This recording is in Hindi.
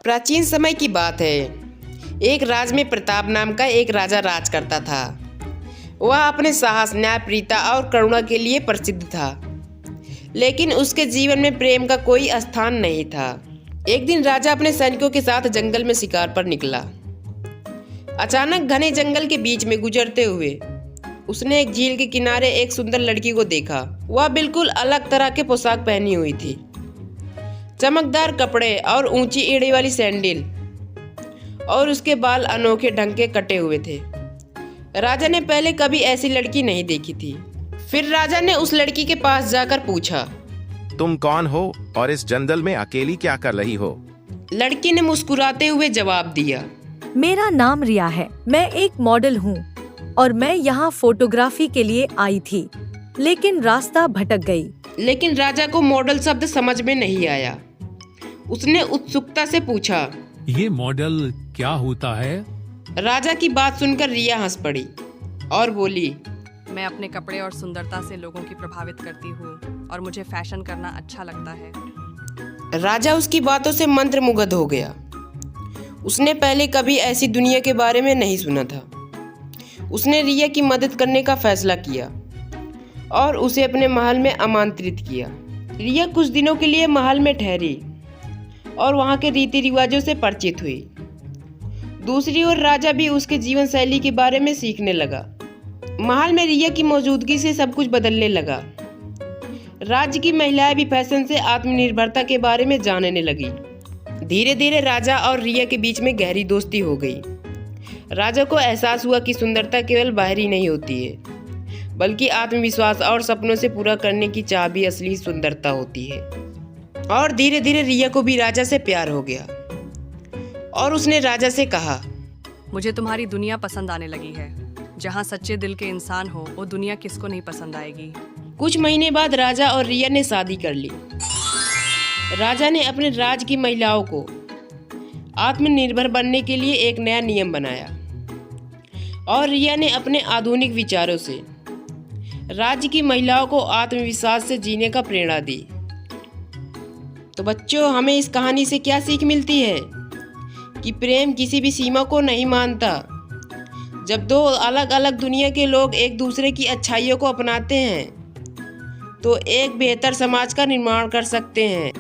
प्राचीन समय की बात है। एक राज में प्रताप नाम का एक राजा राज करता था। वह अपने साहस, न्यायप्रियता और करुणा के लिए प्रसिद्ध था, लेकिन उसके जीवन में प्रेम का कोई स्थान नहीं था। एक दिन राजा अपने सैनिकों के साथ जंगल में शिकार पर निकला। अचानक घने जंगल के बीच में गुजरते हुए उसने एक झील के किनारे एक सुंदर लड़की को देखा। वह बिल्कुल अलग तरह के पोशाक पहनी हुई थी, चमकदार कपड़े और ऊंची एड़ी वाली सैंडल, और उसके बाल अनोखे ढंग के कटे हुए थे। राजा ने पहले कभी ऐसी लड़की नहीं देखी थी। फिर राजा ने उस लड़की के पास जाकर पूछा, तुम कौन हो और इस जंगल में अकेली क्या कर रही हो? लड़की ने मुस्कुराते हुए जवाब दिया, मेरा नाम रिया है। मैं एक मॉडल हूँ और मैं यहाँ फोटोग्राफी के लिए आई थी, लेकिन रास्ता भटक गई। लेकिन राजा को मॉडल शब्द समझ में नहीं आया। उसने उत्सुकता से पूछा, ये मॉडल क्या होता है? राजा की बात सुनकर रिया हंस पड़ी और बोली, मैं अपने कपड़े और सुंदरता से लोगों की प्रभावित करती हूँ और मुझे फैशन करना अच्छा लगता है। राजा उसकी बातों से मंत्रमुग्ध हो गया। उसने पहले कभी ऐसी दुनिया के बारे में नहीं सुना था। उसने रिया की मदद करने का फैसला किया और उसे अपने महल में आमंत्रित किया। रिया कुछ दिनों के लिए महल में ठहरी और वहाँ के रीति रिवाजों से परिचित हुई। दूसरी ओर राजा भी उसके जीवन शैली के बारे में सीखने लगा। महल में रिया की मौजूदगी से सब कुछ बदलने लगा। राज्य की महिलाएं भी फैशन से आत्मनिर्भरता के बारे में जानने लगी। धीरे धीरे राजा और रिया के बीच में गहरी दोस्ती हो गई। राजा को एहसास हुआ कि सुंदरता केवल बाहरी नहीं होती है, बल्कि आत्मविश्वास और सपनों से पूरा करने की चाह भी असली सुंदरता होती है। और धीरे धीरे रिया को भी राजा से प्यार हो गया और उसने राजा से कहा, मुझे तुम्हारी दुनिया पसंद आने लगी है। जहाँ सच्चे दिल के इंसान हो, वो दुनिया किसको नहीं पसंद आएगी। कुछ महीने बाद राजा और रिया ने शादी कर ली। राजा ने अपने राज्य की महिलाओं को आत्मनिर्भर बनने के लिए एक नया नियम बनाया और रिया ने अपने आधुनिक विचारों से राज्य की महिलाओं को आत्मविश्वास से जीने का प्रेरणा दी। तो बच्चों, हमें इस कहानी से क्या सीख मिलती है कि प्रेम किसी भी सीमा को नहीं मानता। जब दो अलग अलग दुनिया के लोग एक दूसरे की अच्छाइयों को अपनाते हैं तो एक बेहतर समाज का निर्माण कर सकते हैं।